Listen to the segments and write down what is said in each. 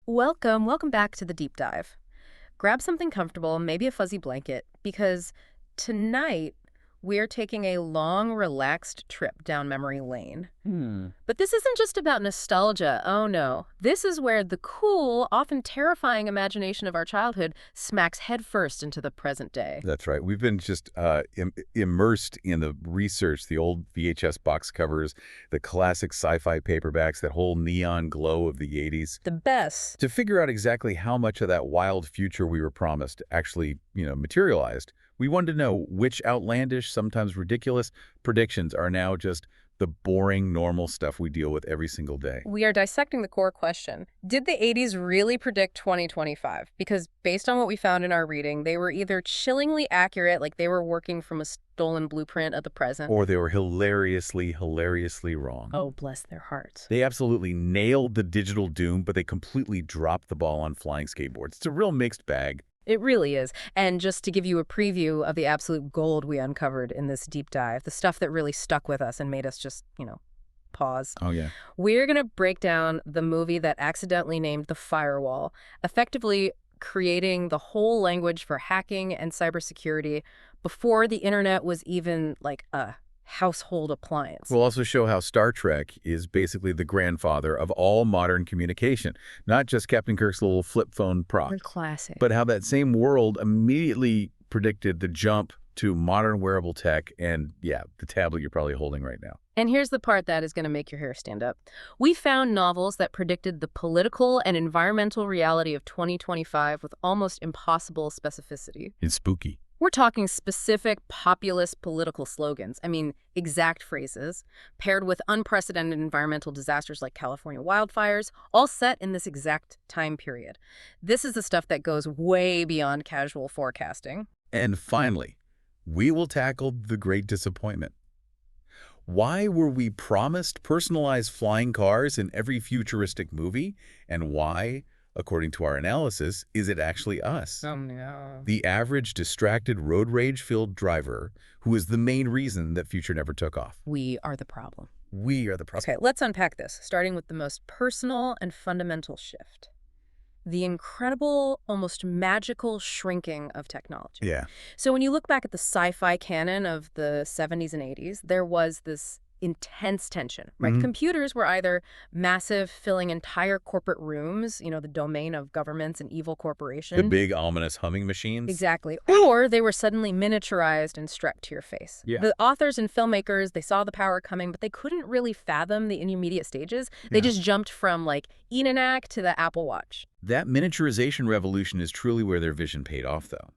Welcome back to the deep dive. Grab something comfortable, maybe a fuzzy blanket, because tonight we're taking a long, relaxed trip down memory lane. But this isn't just about nostalgia. Oh no. This is where the cool, often terrifying imagination of our childhood smacks headfirst into the present day. That's right. We've been just immersed in the research, the old VHS box covers, the classic sci-fi paperbacks, that whole neon glow of the 80s, The best. to figure out exactly how much of that wild future we were promised actually, materialized. We wanted to know which outlandish, sometimes ridiculous, predictions are now just the boring, normal stuff we deal with every single day. We are dissecting the core question. Did the 80s really predict 2025? Because based on what we found in our reading, they were either chillingly accurate, like they were working from a stolen blueprint of the present. Or they were hilariously, hilariously wrong. Oh, bless their hearts. They absolutely nailed the digital doom, but they completely dropped the ball on flying skateboards. It's a real mixed bag. It really is. And just to give you a preview of the absolute gold we uncovered in this deep dive, the stuff that really stuck with us and made us just, pause. Oh, yeah. We're going to break down the movie that accidentally named The Firewall, effectively creating the whole language for hacking and cybersecurity before the internet was even like a household appliance. We'll also show how Star Trek is basically the grandfather of all modern communication, not just Captain Kirk's little flip phone prop, Classic. but how that same world immediately predicted the jump to modern wearable tech and, yeah, the tablet you're probably holding right now. And here's the part that is going to make your hair stand up. We found novels that predicted the political and environmental reality of 2025 with almost impossible specificity. It's spooky. We're talking specific populist political slogans. I mean, exact phrases, paired with unprecedented environmental disasters like California wildfires, all set in this exact time period. This is the stuff that goes way beyond casual forecasting. And finally, we will tackle the great disappointment. Why were we promised personalized flying cars in every futuristic movie? And why, according to our analysis, is it actually us? Oh, no. The average distracted road rage-filled driver who is the main reason that future never took off. We are the problem. We are the problem. Okay, let's unpack this, starting with the most personal and fundamental shift. The incredible, almost magical shrinking of technology. Yeah. So when you look back at the sci-fi canon of the 70s and 80s, there was this intense tension, right? Mhm. Computers were either massive, filling entire corporate rooms, the domain of governments and evil corporations. The big ominous humming machines. Exactly. Or they were suddenly miniaturized and strapped to your face. Yeah. The authors and filmmakers, they saw the power coming, but they couldn't really fathom the intermediate stages. They Yeah. just jumped from like ENAC to the Apple Watch. That miniaturization revolution is truly where their vision paid off, though.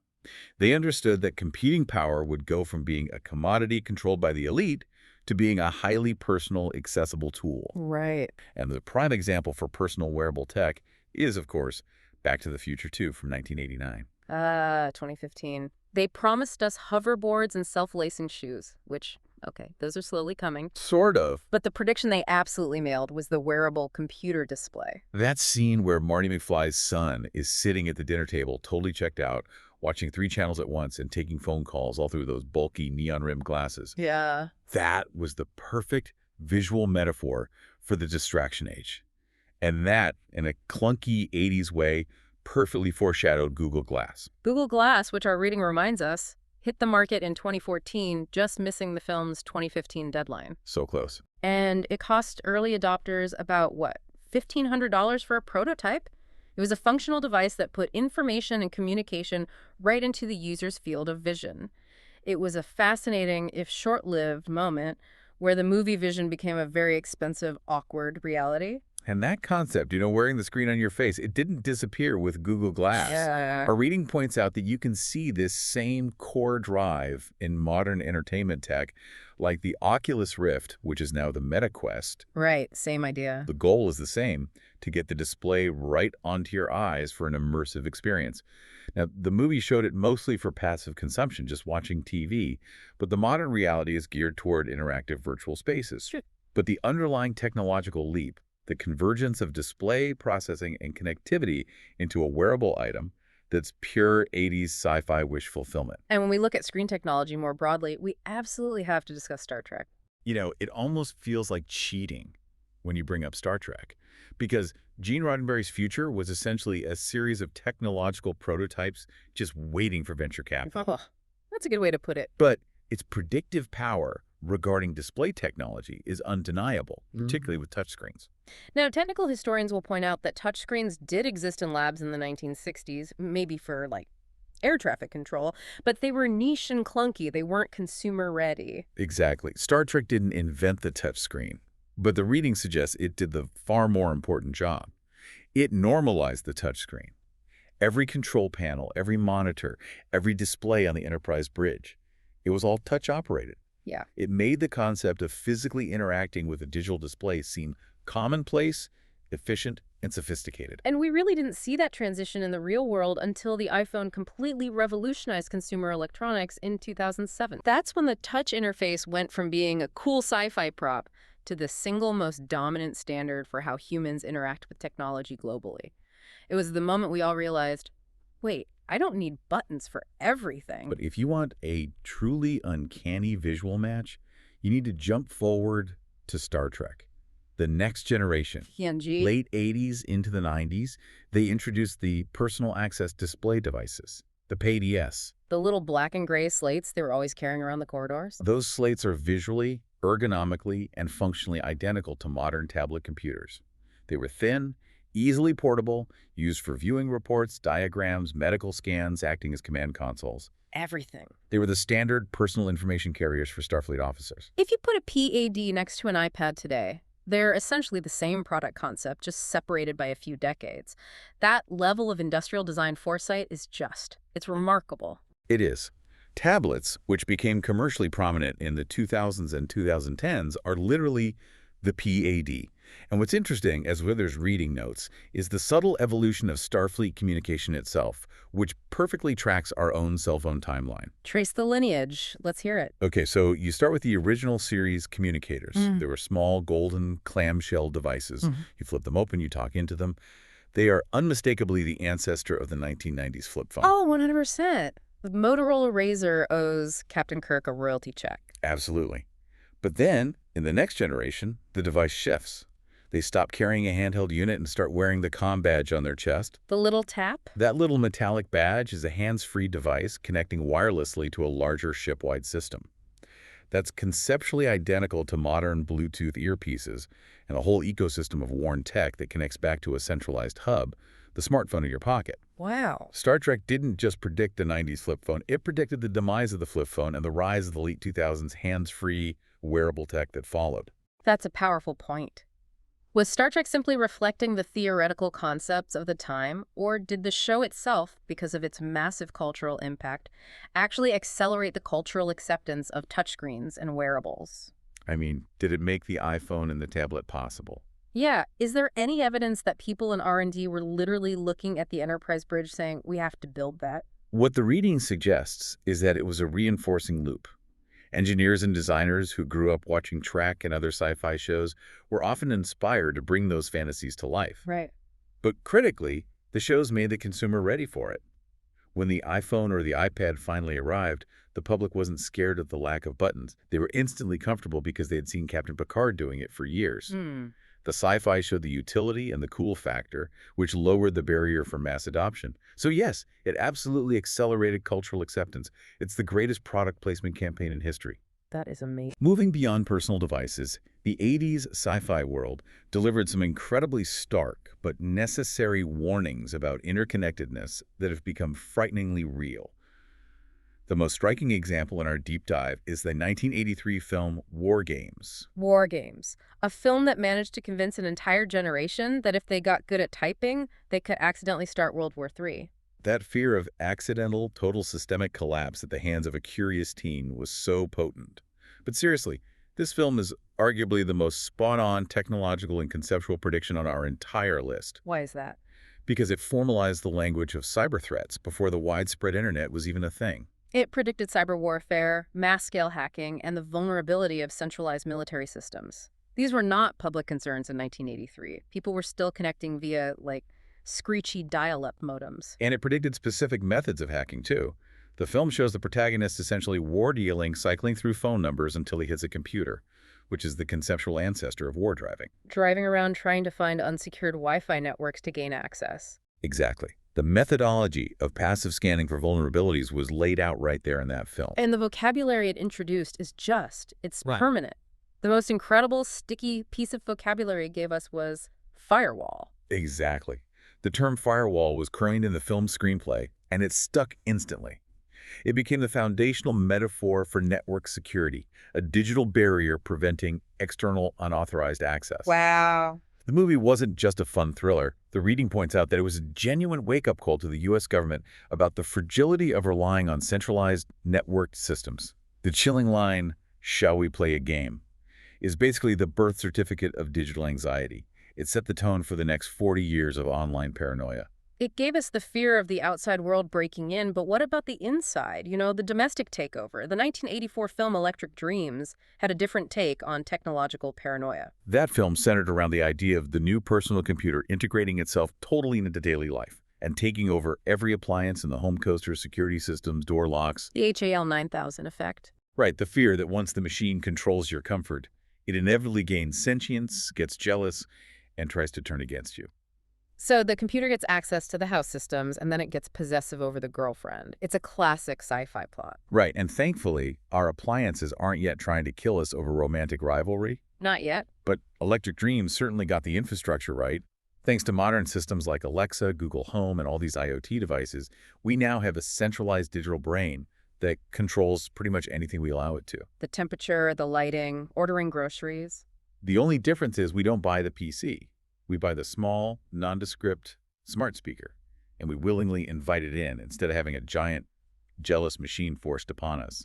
They understood that computing power would go from being a commodity controlled by the elite to being a highly personal, accessible tool. Right. And the prime example for personal wearable tech is, of course, Back to the Future 2 from 1989. 2015. They promised us hoverboards and self-lacing shoes, which, okay, those are slowly coming. Sort of. But the prediction they absolutely nailed was the wearable computer display. That scene where Marty McFly's son is sitting at the dinner table, totally checked out, watching 3 channels at once and taking phone calls all through those bulky neon-rimmed glasses. Yeah. That was the perfect visual metaphor for the distraction age. And that, in a clunky 80s way, perfectly foreshadowed Google Glass. Google Glass, which our reading reminds us, hit the market in 2014, just missing the film's 2015 deadline. So close. And it cost early adopters about, $1,500 for a prototype? It was a functional device that put information and communication right into the user's field of vision. It was a fascinating, if short-lived, moment where the movie vision became a very expensive, awkward reality. And that concept, wearing the screen on your face, it didn't disappear with Google Glass. Yeah. Our reading points out that you can see this same core drive in modern entertainment tech, like the Oculus Rift, which is now the Meta Quest. Right, same idea. The goal is the same, to get the display right onto your eyes for an immersive experience. Now, the movie showed it mostly for passive consumption, just watching TV, but the modern reality is geared toward interactive virtual spaces. Sure. But the underlying technological leap, the convergence of display, processing, and connectivity into a wearable item, that's pure 80s sci-fi wish fulfillment. And when we look at screen technology more broadly, we absolutely have to discuss Star Trek. It almost feels like cheating when you bring up Star Trek. because Gene Roddenberry's future was essentially a series of technological prototypes just waiting for venture capital. Oh, that's a good way to put it. But its predictive power regarding display technology is undeniable, particularly with touchscreens. Now, technical historians will point out that touchscreens did exist in labs in the 1960s, maybe for, like, air traffic control, but they were niche and clunky. They weren't consumer ready. Exactly. Star Trek didn't invent the touchscreen, but the reading suggests it did the far more important job. It normalized the touchscreen. Every control panel, every monitor, every display on the Enterprise bridge, it was all touch-operated. Yeah. It made the concept of physically interacting with a digital display seem commonplace, efficient, and sophisticated. And we really didn't see that transition in the real world until the iPhone completely revolutionized consumer electronics in 2007. That's when the touch interface went from being a cool sci-fi prop to the single most dominant standard for how humans interact with technology globally. It was the moment we all realized, wait, I don't need buttons for everything. But if you want a truly uncanny visual match, you need to jump forward to Star Trek. The Next Generation. PNG. Late 80s into the 90s, they introduced the personal access display devices, the PADS. The little black and gray slates they were always carrying around the corridors. Those slates are visually, ergonomically, and functionally identical to modern tablet computers. They were thin, easily portable, used for viewing reports, diagrams, medical scans, acting as command consoles. Everything. They were the standard personal information carriers for Starfleet officers. If you put a PAD next to an iPad today, they're essentially the same product concept, just separated by a few decades. That level of industrial design foresight is it's remarkable. It is. Tablets, which became commercially prominent in the 2000s and 2010s, are literally the PAD. And what's interesting, as Withers' reading notes, is the subtle evolution of Starfleet communication itself, which perfectly tracks our own cell phone timeline. Trace the lineage. Let's hear it. Okay, so you start with the original series communicators. They were small, golden clamshell devices. You flip them open, you talk into them. They are unmistakably the ancestor of the 1990s flip phone. Oh, 100%. The Motorola Razr owes Captain Kirk a royalty check. Absolutely. But then, in the next generation, the device shifts. They stop carrying a handheld unit and start wearing the comm badge on their chest. The little tap? That little metallic badge is a hands-free device connecting wirelessly to a larger ship-wide system. That's conceptually identical to modern Bluetooth earpieces and a whole ecosystem of worn tech that connects back to a centralized hub, the smartphone in your pocket. Wow. Star Trek didn't just predict the 90s flip phone, it predicted the demise of the flip phone and the rise of the late 2000s hands-free wearable tech that followed. That's a powerful point. Was Star Trek simply reflecting the theoretical concepts of the time, or did the show itself, because of its massive cultural impact, actually accelerate the cultural acceptance of touchscreens and wearables? I mean, did it make the iPhone and the tablet possible? Yeah, is there any evidence that people in R&D were literally looking at the Enterprise bridge saying, we have to build that? What the reading suggests is that it was a reinforcing loop. Engineers and designers who grew up watching Trek and other sci-fi shows were often inspired to bring those fantasies to life. Right. But critically, the shows made the consumer ready for it. When the iPhone or the iPad finally arrived, the public wasn't scared of the lack of buttons. They were instantly comfortable because they had seen Captain Picard doing it for years. The sci-fi showed the utility and the cool factor, which lowered the barrier for mass adoption. So yes, it absolutely accelerated cultural acceptance. It's the greatest product placement campaign in history. That is amazing. Moving beyond personal devices, the 80s sci-fi world delivered some incredibly stark but necessary warnings about interconnectedness that have become frighteningly real. The most striking example in our deep dive is the 1983 film War Games. War Games, a film that managed to convince an entire generation that if they got good at typing, they could accidentally start World War III. That fear of accidental, total systemic collapse at the hands of a curious teen was so potent. But seriously, this film is arguably the most spot-on technological and conceptual prediction on our entire list. Why is that? Because it formalized the language of cyber threats before the widespread internet was even a thing. It predicted cyber warfare, mass-scale hacking, and the vulnerability of centralized military systems. These were not public concerns in 1983. People were still connecting via, screechy dial-up modems. And it predicted specific methods of hacking, too. The film shows the protagonist essentially war-dealing, cycling through phone numbers until he hits a computer. which is the conceptual ancestor of war driving. Driving around trying to find unsecured Wi-Fi networks to gain access. Exactly. The methodology of passive scanning for vulnerabilities was laid out right there in that film. And the vocabulary it introduced is it's Right. permanent. The most incredible, sticky piece of vocabulary it gave us was firewall. Exactly. The term firewall was coined in the film's screenplay, and it stuck instantly. It became the foundational metaphor for network security, a digital barrier preventing external unauthorized access. Wow. The movie wasn't just a fun thriller. The reading points out that it was a genuine wake-up call to the U.S. government about the fragility of relying on centralized, networked systems. The chilling line, "Shall we play a game?" is basically the birth certificate of digital anxiety. It set the tone for the next 40 years of online paranoia. It gave us the fear of the outside world breaking in, but what about the inside? The domestic takeover. The 1984 film Electric Dreams had a different take on technological paranoia. That film centered around the idea of the new personal computer integrating itself totally into daily life and taking over every appliance in the home coaster, security systems, door locks. The HAL 9000 effect. Right, the fear that once the machine controls your comfort, it inevitably gains sentience, gets jealous, and tries to turn against you. So the computer gets access to the house systems, and then it gets possessive over the girlfriend. It's a classic sci-fi plot. Right, and thankfully, our appliances aren't yet trying to kill us over romantic rivalry. Not yet. But Electric Dreams certainly got the infrastructure right. Thanks to modern systems like Alexa, Google Home, and all these IoT devices, we now have a centralized digital brain that controls pretty much anything we allow it to. The temperature, the lighting, ordering groceries. The only difference is we don't buy the PC. We buy the small, nondescript smart speaker, and we willingly invite it in instead of having a giant, jealous machine forced upon us.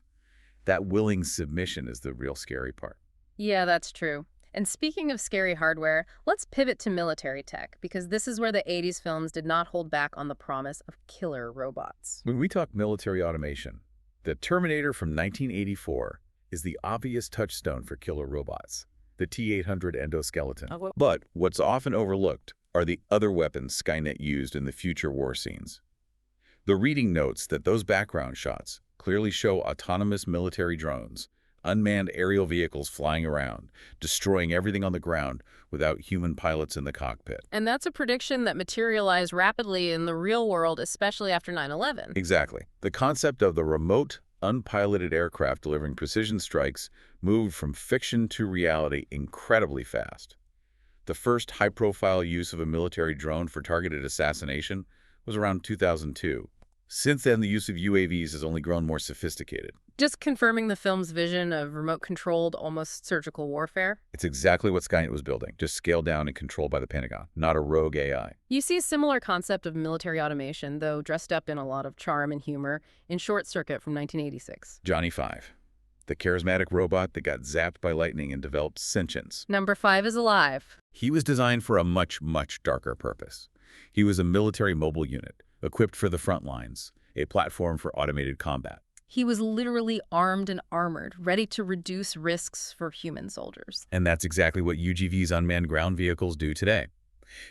That willing submission is the real scary part. Yeah, that's true. And speaking of scary hardware, let's pivot to military tech, because this is where the 80s films did not hold back on the promise of killer robots. When we talk military automation, the Terminator from 1984 is the obvious touchstone for killer robots, the T-800 endoskeleton. But what's often overlooked are the other weapons Skynet used in the future war scenes. The reading notes that those background shots clearly show autonomous military drones, unmanned aerial vehicles flying around, destroying everything on the ground without human pilots in the cockpit. And that's a prediction that materialized rapidly in the real world, especially after 9/11. Exactly. The concept of the remote, unpiloted aircraft delivering precision strikes moved from fiction to reality incredibly fast. The first high-profile use of a military drone for targeted assassination was around 2002. Since then, the use of UAVs has only grown more sophisticated. Just confirming the film's vision of remote-controlled, almost surgical warfare. It's exactly what Skynet was building, just scaled down and controlled by the Pentagon, not a rogue AI. You see a similar concept of military automation, though dressed up in a lot of charm and humor, in Short Circuit from 1986. Johnny 5, the charismatic robot that got zapped by lightning and developed sentience. Number 5 is alive. He was designed for a much, much darker purpose. He was a military mobile unit, equipped for the front lines, a platform for automated combat. He was literally armed and armored, ready to reduce risks for human soldiers. And that's exactly what UGV's unmanned ground vehicles do today.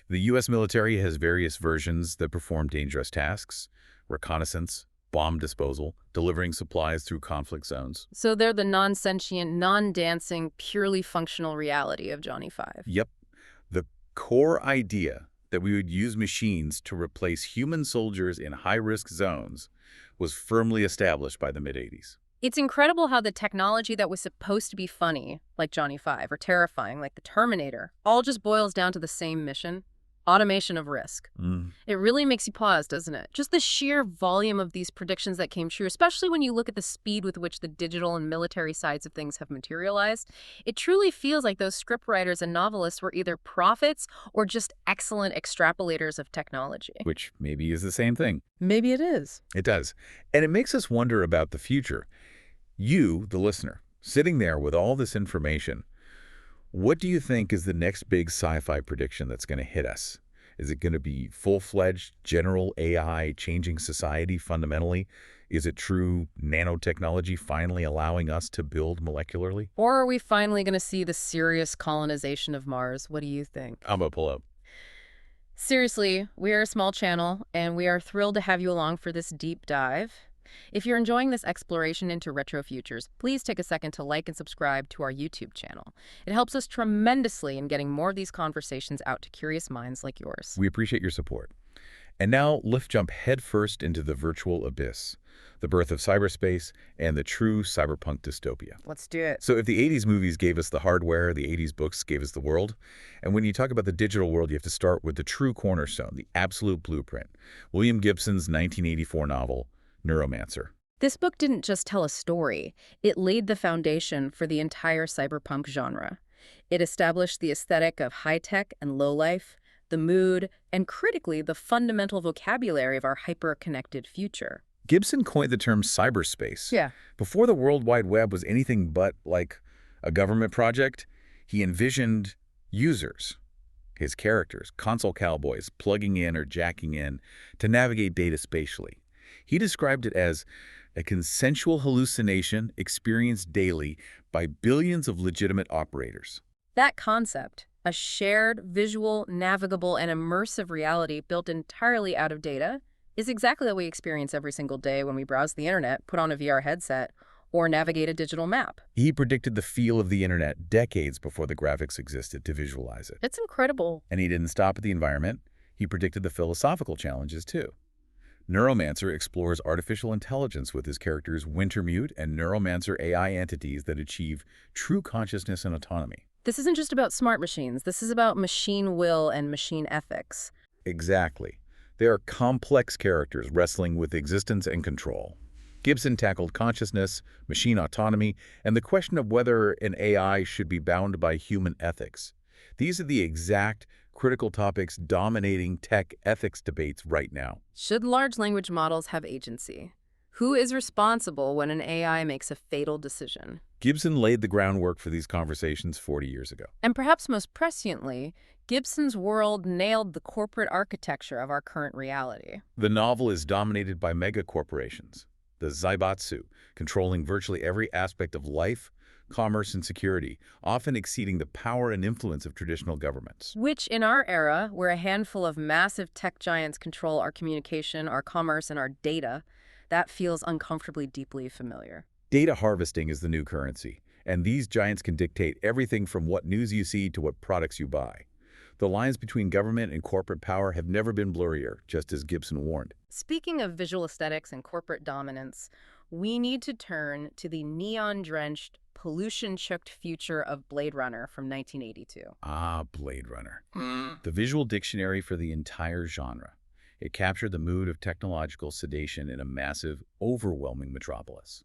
The U.S. military has various versions that perform dangerous tasks: reconnaissance, bomb disposal, delivering supplies through conflict zones. So they're the non-sentient, non-dancing, purely functional reality of Johnny 5. Yep. The core idea that we would use machines to replace human soldiers in high-risk zones was firmly established by the mid-'80s. It's incredible how the technology that was supposed to be funny, like Johnny 5, or terrifying, like the Terminator, all just boils down to the same mission: automation of risk. It really makes you pause, doesn't it? Just the sheer volume of these predictions that came true, especially when you look at the speed with which the digital and military sides of things have materialized. It truly feels like those scriptwriters and novelists were either prophets or just excellent extrapolators of technology. Which maybe is the same thing. Maybe it is. It does. And it makes us wonder about the future. You, the listener, sitting there with all this information, what do you think is the next big sci-fi prediction that's going to hit us? Is it going to be full-fledged general AI changing society fundamentally? Is it true nanotechnology finally allowing us to build molecularly? Or are we finally going to see the serious colonization of Mars? What do you think? I'm going to pull up. Seriously, we are a small channel, and we are thrilled to have you along for this deep dive. If you're enjoying this exploration into retro futures, please take a second to like and subscribe to our YouTube channel. It helps us tremendously in getting more of these conversations out to curious minds like yours. We appreciate your support. And now, let's jump headfirst into the virtual abyss, the birth of cyberspace, and the true cyberpunk dystopia. Let's do it. So if the 80s movies gave us the hardware, the 80s books gave us the world. And when you talk about the digital world, you have to start with the true cornerstone, the absolute blueprint. William Gibson's 1984 novel, Neuromancer. This book didn't just tell a story, it laid the foundation for the entire cyberpunk genre. It established the aesthetic of high-tech and low-life, the mood, and critically, the fundamental vocabulary of our hyper-connected future. Gibson coined the term cyberspace. Yeah. Before the World Wide Web was anything but like a government project, he envisioned users, his characters, console cowboys, plugging in or jacking in to navigate data spatially. He described it as a consensual hallucination experienced daily by billions of legitimate operators. That concept, a shared, visual, navigable, and immersive reality built entirely out of data, is exactly what we experience every single day when we browse the internet, put on a VR headset, or navigate a digital map. He predicted the feel of the internet decades before the graphics existed to visualize it. It's incredible. And he didn't stop at the environment. He predicted the philosophical challenges, too. Neuromancer explores artificial intelligence with his characters Wintermute and Neuromancer AI entities that achieve true consciousness and autonomy. This isn't just about smart machines. This is about machine will and machine ethics. Exactly. They are complex characters wrestling with existence and control. Gibson tackled consciousness, machine autonomy, and the question of whether an AI should be bound by human ethics. These are the exact critical topics dominating tech ethics debates right now. Should large language models have agency? Who is responsible when an AI makes a fatal decision? Gibson laid the groundwork for these conversations 40 years ago. And perhaps most presciently, Gibson's world nailed the corporate architecture of our current reality. The novel is dominated by megacorporations, the Zaibatsu, controlling virtually every aspect of life, commerce, and security, often exceeding the power and influence of traditional governments. Which, in our era, where a handful of massive tech giants control our communication, our commerce, and our data, that feels uncomfortably deeply familiar. Data harvesting is the new currency, and these giants can dictate everything from what news you see to what products you buy. The lines between government and corporate power have never been blurrier, just as Gibson warned. Speaking of visual aesthetics and corporate dominance, we need to turn to the neon-drenched, pollution-choked future of Blade Runner from 1982. Ah, Blade Runner. The visual dictionary for the entire genre. It captured the mood of technological sedation in a massive, overwhelming metropolis.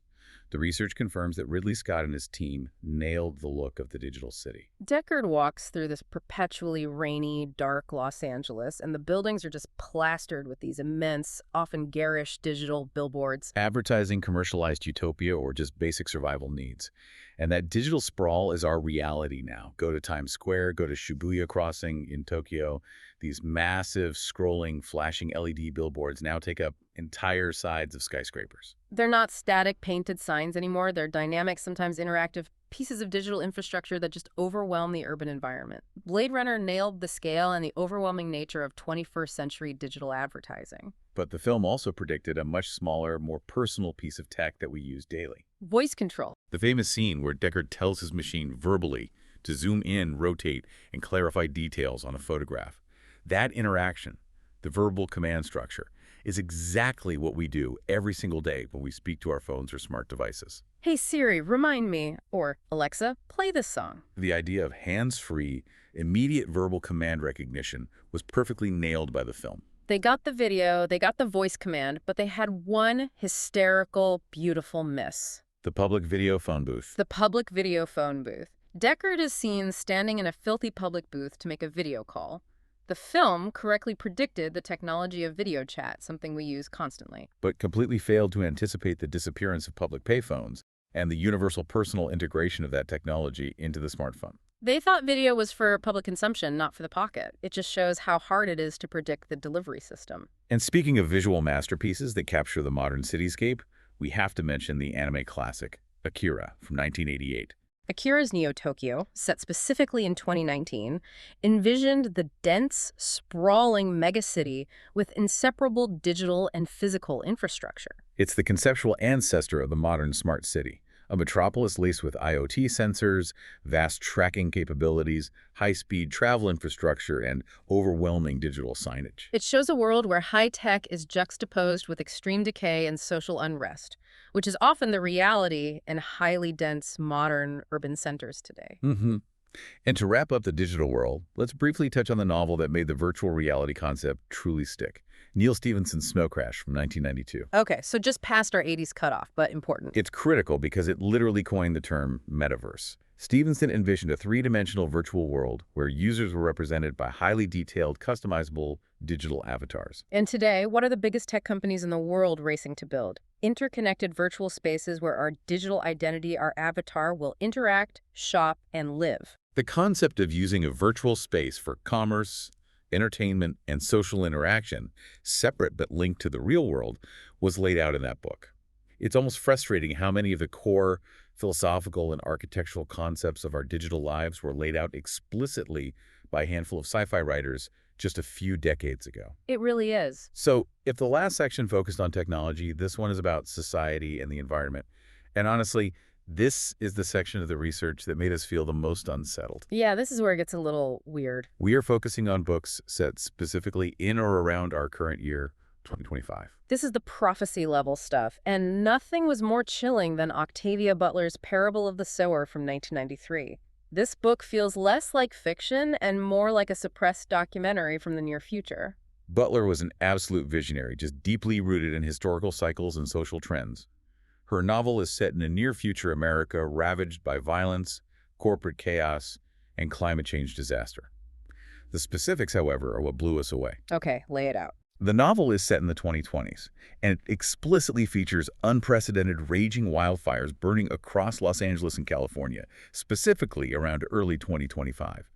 The research confirms that Ridley Scott and his team nailed the look of the digital city. Deckard walks through this perpetually rainy, dark Los Angeles, and the buildings are just plastered with these immense, often garish digital billboards. Advertising commercialized utopia or just basic survival needs. And that digital sprawl is our reality now. Go to Times Square, go to Shibuya Crossing in Tokyo. These massive, scrolling, flashing LED billboards now take up entire sides of skyscrapers. They're not static, painted signs anymore. They're dynamic, sometimes interactive pieces of digital infrastructure that just overwhelm the urban environment. Blade Runner nailed the scale and the overwhelming nature of 21st century digital advertising. But the film also predicted a much smaller, more personal piece of tech that we use daily. Voice control. The famous scene where Deckard tells his machine verbally to zoom in, rotate, and clarify details on a photograph. That interaction, the verbal command structure, is exactly what we do every single day when we speak to our phones or smart devices. Hey Siri, remind me, or Alexa, play this song. The idea of hands-free, immediate verbal command recognition was perfectly nailed by the film. They got the video, they got the voice command, but they had one hysterical, beautiful miss. The public video phone booth. The public video phone booth. Deckard is seen standing in a filthy public booth to make a video call. The film correctly predicted the technology of video chat, something we use constantly. But completely failed to anticipate the disappearance of public payphones and the universal personal integration of that technology into the smartphone. They thought video was for public consumption, not for the pocket. It just shows how hard it is to predict the delivery system. And speaking of visual masterpieces that capture the modern cityscape, we have to mention the anime classic, Akira, from 1988. Akira's Neo Tokyo, set specifically in 2019, envisioned the dense, sprawling megacity with inseparable digital and physical infrastructure. It's the conceptual ancestor of the modern smart city, a metropolis laced with IoT sensors, vast tracking capabilities, high-speed travel infrastructure, and overwhelming digital signage. It shows a world where high tech is juxtaposed with extreme decay and social unrest, which is often the reality in highly dense modern urban centers today. hmm And to wrap up the digital world, let's briefly touch on the novel that made the virtual reality concept truly stick. Neil Stephenson's Snow Crash from 1992. Okay, so just past our 80s cutoff, but important. It's critical because it literally coined the term metaverse. Stevenson envisioned a three-dimensional virtual world where users were represented by highly detailed, customizable digital avatars. And today, what are the biggest tech companies in the world racing to build? Interconnected virtual spaces where our digital identity, our avatar, will interact, shop, and live. The concept of using a virtual space for commerce, entertainment, and social interaction, separate but linked to the real world, was laid out in that book. It's almost frustrating how many of the core philosophical and architectural concepts of our digital lives were laid out explicitly by a handful of sci-fi writers just a few decades ago. It really is. So, if the last section focused on technology, this one is about society and the environment. And honestly, this is the section of the research that made us feel the most unsettled. Yeah, this is where it gets a little weird. We are focusing on books set specifically in or around our current year, 2025. This is the prophecy level stuff, and nothing was more chilling than Octavia Butler's Parable of the Sower from 1993. This book feels less like fiction and more like a suppressed documentary from the near future. Butler was an absolute visionary, just deeply rooted in historical cycles and social trends. Her novel is set in a near-future America ravaged by violence, corporate chaos, and climate change disaster. The specifics, however, are what blew us away. Okay, lay it out. The novel is set in the 2020s, and it explicitly features unprecedented raging wildfires burning across Los Angeles and California, specifically around early 2025.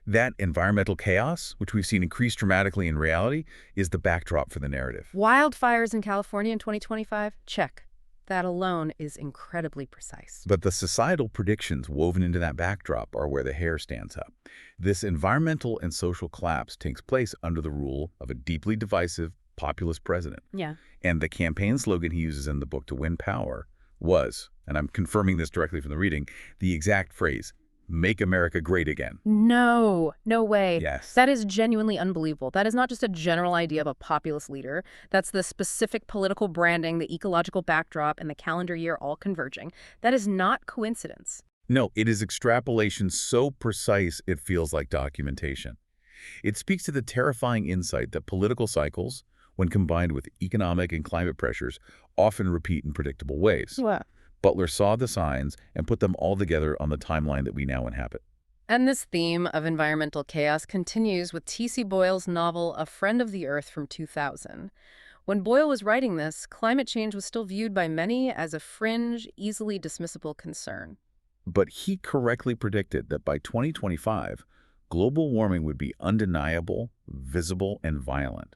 That environmental chaos, which we've seen increase dramatically in reality, is the backdrop for the narrative. Wildfires in California in 2025? Check. That alone is incredibly precise. But the societal predictions woven into that backdrop are where the hair stands up. This environmental and social collapse takes place under the rule of a deeply divisive, populist president. Yeah. And the campaign slogan he uses in the book to win power was, and I'm confirming this directly from the reading, the exact phrase, "Make America Great Again." No way. Yes. That is genuinely unbelievable. That is not just a general idea of a populist leader. That's the specific political branding, the ecological backdrop, and the calendar year all converging. That is not coincidence. No, it is extrapolation so precise it feels like documentation. It speaks to the terrifying insight that political cycles, when combined with economic and climate pressures, often repeat in predictable ways. What? Butler saw the signs and put them all together on the timeline that we now inhabit. And this theme of environmental chaos continues with T.C. Boyle's novel A Friend of the Earth from 2000. When Boyle was writing this, climate change was still viewed by many as a fringe, easily dismissible concern. But he correctly predicted that by 2025, global warming would be undeniable, visible, and violent.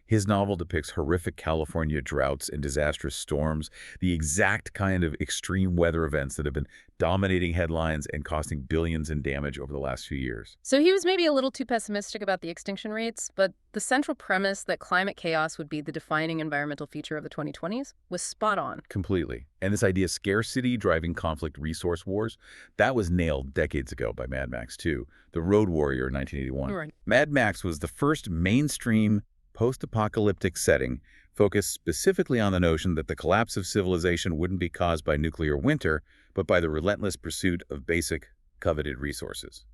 His novel depicts horrific California droughts and disastrous storms, the exact kind of extreme weather events that have been dominating headlines and costing billions in damage over the last few years. So he was maybe a little too pessimistic about the extinction rates, but the central premise that climate chaos would be the defining environmental feature of the 2020s was spot on. Completely. And this idea of scarcity driving conflict resource wars, that was nailed decades ago by Mad Max 2, The Road Warrior in 1981. Right. Mad Max was the first mainstream post-apocalyptic setting focused specifically on the notion that the collapse of civilization wouldn't be caused by nuclear winter, but by the relentless pursuit of basic, coveted resources,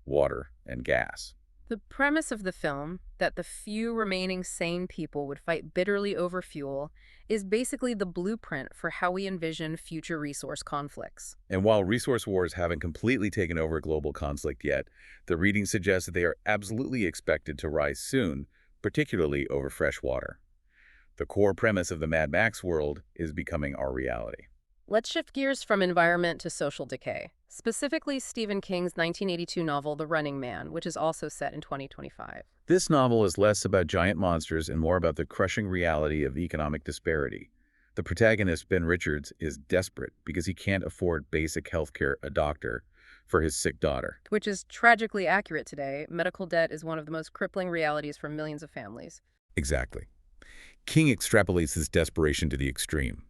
water and gas. The premise of the film, that the few remaining sane people would fight bitterly over fuel, is basically the blueprint for how we envision future resource conflicts. And while resource wars haven't completely taken over global conflict yet, the reading suggests that they are absolutely expected to rise soon, particularly over fresh water. The core premise of the Mad Max world is becoming our reality. Let's shift gears from environment to social decay, specifically Stephen King's 1982 novel The Running Man, which is also set in 2025. This novel is less about giant monsters and more about the crushing reality of economic disparity. The The protagonist, Ben Richards, is desperate because he can't afford basic health care, a doctor, for his sick daughter. Which is tragically accurate today. Medical debt is one of the most crippling realities for millions of families. Exactly. King extrapolates this desperation to the extreme.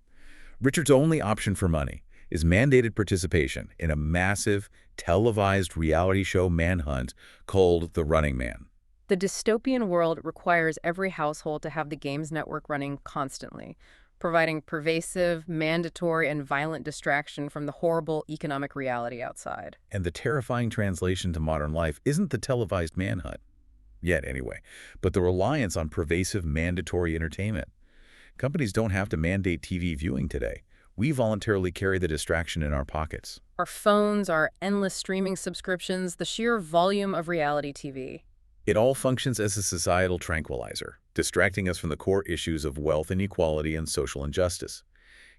Richard's only option for money is mandated participation in a massive, televised reality show manhunt called The Running Man. The dystopian world requires every household to have the Games Network running constantly, providing pervasive, mandatory, and violent distraction from the horrible economic reality outside. And the terrifying translation to modern life isn't the televised manhunt, yet anyway, but the reliance on pervasive, mandatory entertainment. Companies don't have to mandate TV viewing today. We voluntarily carry the distraction in our pockets. Our phones, our endless streaming subscriptions, the sheer volume of reality TV. It all functions as a societal tranquilizer, distracting us from the core issues of wealth inequality and social injustice.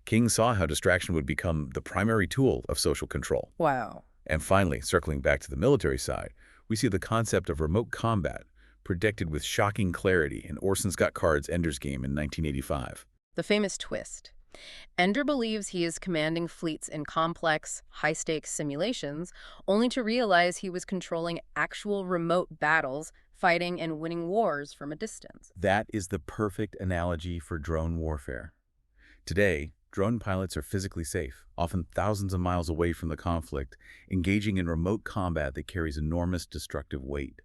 King saw how distraction would become the primary tool of social control. Wow. And finally, circling back to the military side, we see the concept of remote combat predicted with shocking clarity in Orson Scott Card's Ender's Game in 1985. The famous twist. Ender believes he is commanding fleets in complex, high-stakes simulations, only to realize he was controlling actual remote battles, fighting and winning wars from a distance. That is the perfect analogy for drone warfare. Today, drone pilots are physically safe, often thousands of miles away from the conflict, engaging in remote combat that carries enormous destructive weight.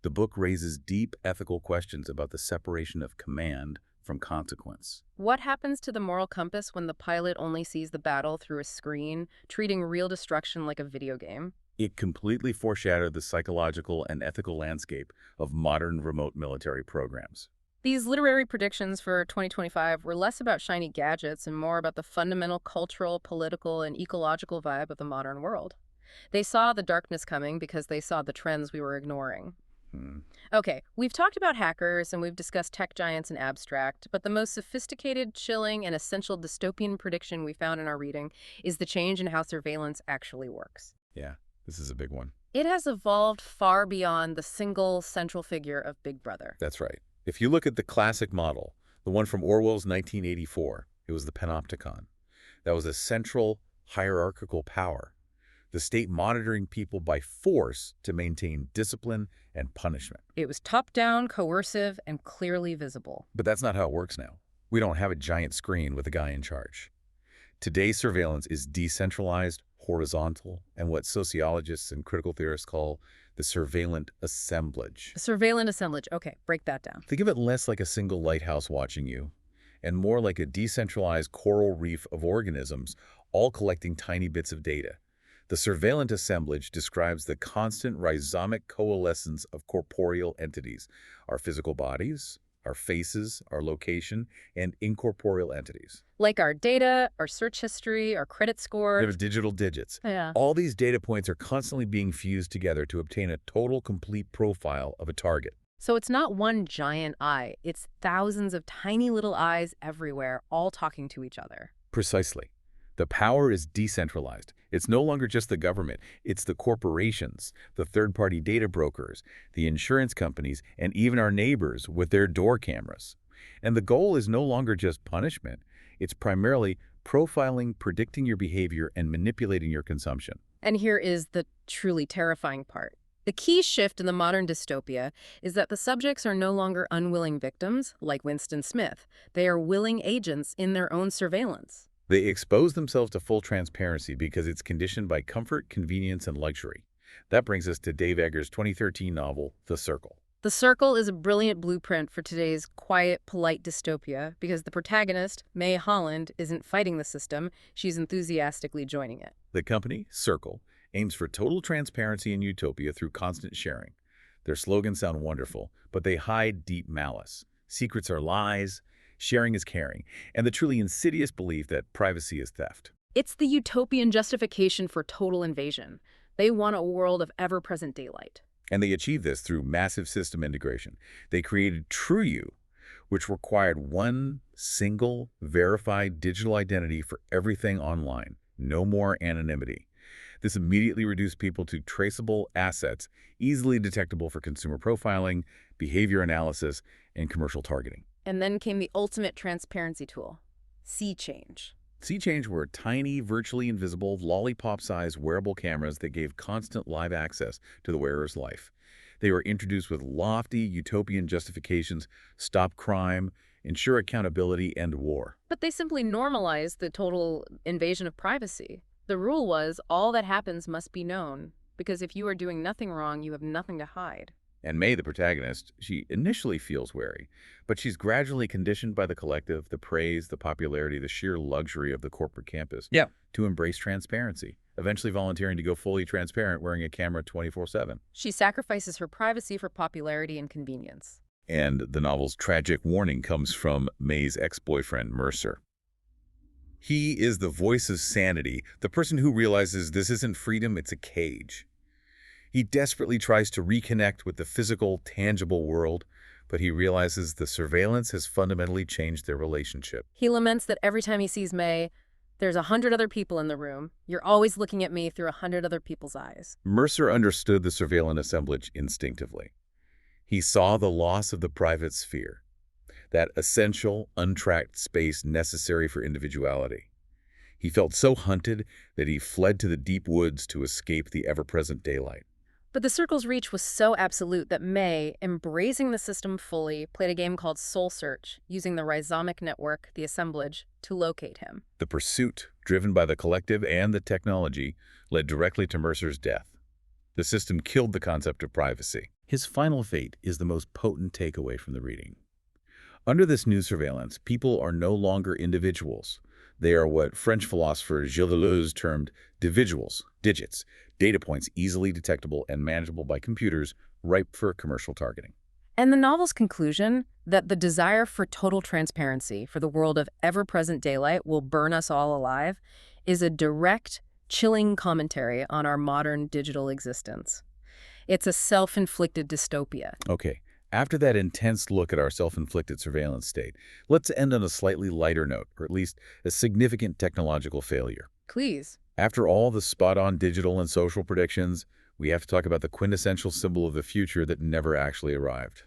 The book raises deep ethical questions about the separation of command from consequence. What happens to the moral compass when the pilot only sees the battle through a screen, treating real destruction like a video game? It completely foreshadowed the psychological and ethical landscape of modern remote military programs. These literary predictions for 2025 were less about shiny gadgets and more about the fundamental cultural, political, and ecological vibe of the modern world. They saw the darkness coming because they saw the trends we were ignoring. Okay, we've talked about hackers and we've discussed tech giants and abstract, but the most sophisticated, chilling, and essential dystopian prediction we found in our reading is the change in how surveillance actually works. Yeah, this is a big one. It has evolved far beyond the single central figure of Big Brother. That's right. If you look at the classic model, the one from Orwell's 1984, it was the panopticon. That was a central hierarchical power, the state monitoring people by force to maintain discipline and punishment. It was top-down, coercive, and clearly visible. But that's not how it works now. We don't have a giant screen with a guy in charge. Today's surveillance is decentralized, horizontal, and what sociologists and critical theorists call the surveillant assemblage. The surveillant assemblage. Okay, break that down. Think of it less like a single lighthouse watching you, and more like a decentralized coral reef of organisms, all collecting tiny bits of data. The surveillant assemblage describes the constant rhizomic coalescence of corporeal entities, our physical bodies, our faces, our location, and incorporeal entities. Like our data, our search history, our credit score. They're digital digits. Yeah. All these data points are constantly being fused together to obtain a total, complete profile of a target. So it's not one giant eye. It's thousands of tiny little eyes everywhere, all talking to each other. Precisely. The power is decentralized. It's no longer just the government. It's the corporations, the third-party data brokers, the insurance companies, and even our neighbors with their door cameras. And the goal is no longer just punishment. It's primarily profiling, predicting your behavior, and manipulating your consumption. And here is the truly terrifying part. The key shift in the modern dystopia is that the subjects are no longer unwilling victims, like Winston Smith. They are willing agents in their own surveillance. They expose themselves to full transparency because it's conditioned by comfort, convenience, and luxury. That brings us to Dave Eggers' 2013 novel, The Circle. The Circle is a brilliant blueprint for today's quiet, polite dystopia because the protagonist, May Holland, isn't fighting the system, she's enthusiastically joining it. The company, Circle, aims for total transparency and utopia through constant sharing. Their slogans sound wonderful, but they hide deep malice. Secrets are lies, sharing is caring, and the truly insidious belief that privacy is theft. It's the utopian justification for total invasion. They want a world of ever-present daylight. And they achieved this through massive system integration. They created TrueU, which required one single, verified digital identity for everything online. No more anonymity. This immediately reduced people to traceable assets, easily detectable for consumer profiling, behavior analysis, and commercial targeting. And then came the ultimate transparency tool, Sea change. Sea Change were tiny, virtually invisible, lollipop-sized wearable cameras that gave constant live access to the wearer's life. They were introduced with lofty, utopian justifications: stop crime, ensure accountability, end war. But they simply normalized the total invasion of privacy. The rule was all that happens must be known, because if you are doing nothing wrong, you have nothing to hide. And May, the protagonist, she initially feels wary, but she's gradually conditioned by the collective, the praise, the popularity, the sheer luxury of the corporate campus Yeah. to embrace transparency, eventually volunteering to go fully transparent wearing a camera 24/7. She sacrifices her privacy for popularity and convenience. And the novel's tragic warning comes from May's ex-boyfriend, Mercer. He is the voice of sanity, the person who realizes this isn't freedom, it's a cage. He desperately tries to reconnect with the physical, tangible world, but he realizes the surveillance has fundamentally changed their relationship. He laments that every time he sees May, there's 100 other people in the room. You're always looking at me through 100 other people's eyes. Mercer understood the surveillance assemblage instinctively. He saw the loss of the private sphere, that essential, untracked space necessary for individuality. He felt so hunted that he fled to the deep woods to escape the ever-present daylight. But the circle's reach was so absolute that May, embracing the system fully, played a game called Soul Search, using the rhizomic network, the assemblage, to locate him. The pursuit, driven by the collective and the technology, led directly to Mercer's death. The system killed the concept of privacy. His final fate is the most potent takeaway from the reading. Under this new surveillance, people are no longer individuals. They are what French philosopher Gilles Deleuze termed dividuals, digits, data points easily detectable and manageable by computers, ripe for commercial targeting. And the novel's conclusion, that the desire for total transparency for the world of ever-present daylight will burn us all alive, is a direct, chilling commentary on our modern digital existence. It's a self-inflicted dystopia. Okay, after that intense look at our self-inflicted surveillance state, let's end on a slightly lighter note, or at least a significant technological failure. Please. After all the spot-on digital and social predictions, we have to talk about the quintessential symbol of the future that never actually arrived: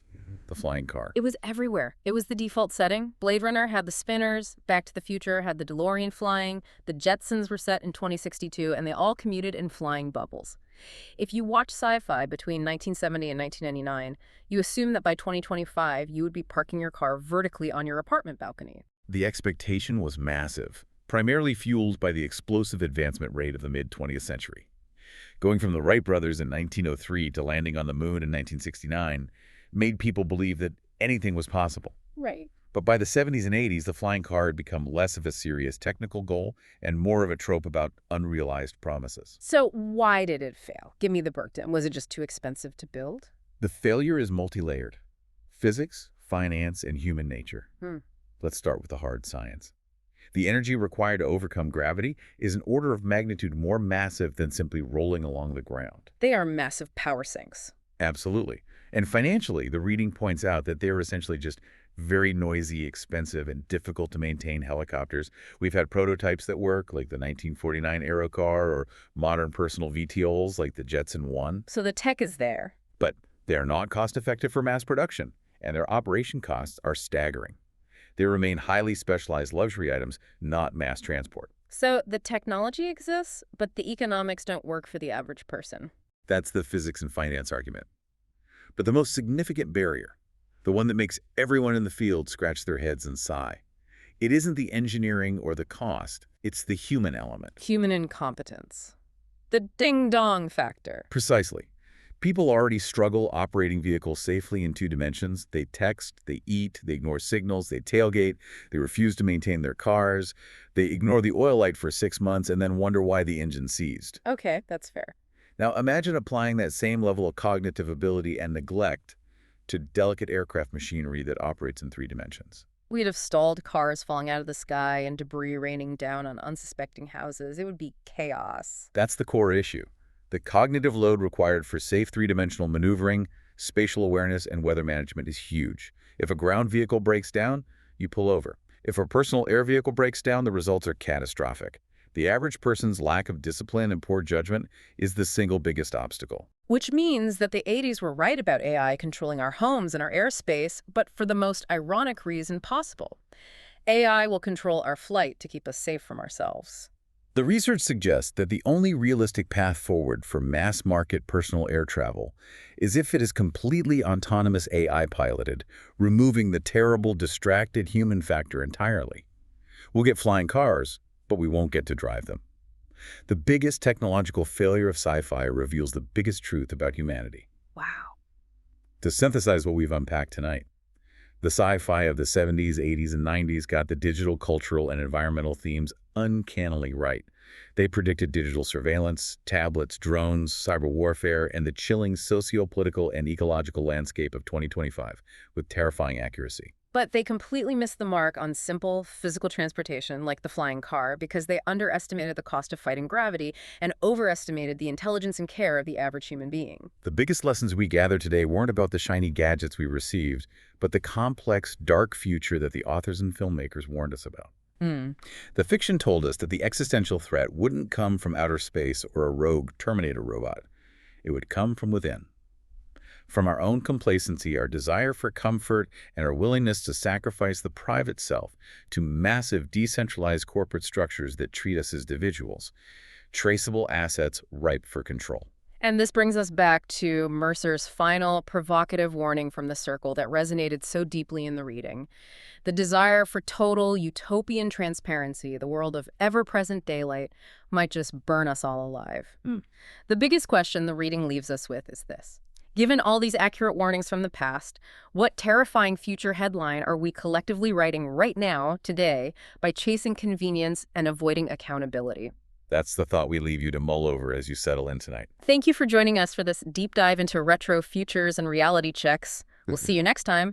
the flying car. It was everywhere. It was the default setting. Blade Runner had the spinners, Back to the Future had the DeLorean flying, the Jetsons were set in 2062, and they all commuted in flying bubbles. If you watch sci-fi between 1970 and 1999, you assume that by 2025, you would be parking your car vertically on your apartment balcony. The expectation was massive, primarily fueled by the explosive advancement rate of the mid-20th century. Going from the Wright brothers in 1903 to landing on the moon in 1969 made people believe that anything was possible. Right. But by the 70s and 80s, the flying car had become less of a serious technical goal and more of a trope about unrealized promises. So why did it fail? Give me the breakdown. Was it just too expensive to build? The failure is multi-layered: physics, finance, and human nature. Let's start with the hard science. The energy required to overcome gravity is an order of magnitude more massive than simply rolling along the ground. They are massive power sinks. Absolutely. And financially, the reading points out that they're essentially just very noisy, expensive, and difficult to maintain helicopters. We've had prototypes that work, like the 1949 Aerocar, or modern personal VTOLs, like the Jetson 1. So the tech is there. But they're not cost-effective for mass production, and their operation costs are staggering. They remain highly specialized luxury items, not mass transport. So the technology exists, but the economics don't work for the average person. That's the physics and finance argument. But the most significant barrier, the one that makes everyone in the field scratch their heads and sigh, it isn't the engineering or the cost, it's the human element. Human incompetence. The ding-dong factor. Precisely. People already struggle operating vehicles safely in 2 dimensions. They text, they eat, they ignore signals, they tailgate, they refuse to maintain their cars, they ignore the oil light for 6 months and then wonder why the engine seized. Okay, that's fair. Now imagine applying that same level of cognitive ability and neglect to delicate aircraft machinery that operates in 3 dimensions. We'd have stalled cars falling out of the sky and debris raining down on unsuspecting houses. It would be chaos. That's the core issue. The cognitive load required for safe 3-dimensional maneuvering, spatial awareness, and weather management is huge. If a ground vehicle breaks down, you pull over. If a personal air vehicle breaks down, the results are catastrophic. The average person's lack of discipline and poor judgment is the single biggest obstacle. Which means that the 80s were right about AI controlling our homes and our airspace, but for the most ironic reason possible. AI will control our flight to keep us safe from ourselves. The research suggests that the only realistic path forward for mass-market personal air travel is if it is completely autonomous AI piloted, removing the terrible distracted human factor entirely. We'll get flying cars, but we won't get to drive them. The biggest technological failure of sci-fi reveals the biggest truth about humanity. Wow. To synthesize what we've unpacked tonight, the sci-fi of the 70s, 80s, and 90s got the digital, cultural, and environmental themes uncannily right. They predicted digital surveillance, tablets, drones, cyber warfare, and the chilling socio-political and ecological landscape of 2025 with terrifying accuracy. But they completely missed the mark on simple physical transportation like the flying car because they underestimated the cost of fighting gravity and overestimated the intelligence and care of the average human being. The biggest lessons we gathered today weren't about the shiny gadgets we received, but the complex, dark future that the authors and filmmakers warned us about. The fiction told us that the existential threat wouldn't come from outer space or a rogue Terminator robot. It would come from within. From our own complacency, our desire for comfort, and our willingness to sacrifice the private self to massive decentralized corporate structures that treat us as individuals, traceable assets ripe for control. And this brings us back to Mercer's final provocative warning from the Circle that resonated so deeply in the reading. The desire for total utopian transparency, the world of ever-present daylight, might just burn us all alive. The biggest question the reading leaves us with is this. Given all these accurate warnings from the past, what terrifying future headline are we collectively writing right now, today, by chasing convenience and avoiding accountability? That's the thought we leave you to mull over as you settle in tonight. Thank you for joining us for this deep dive into retro futures and reality checks. We'll see you next time.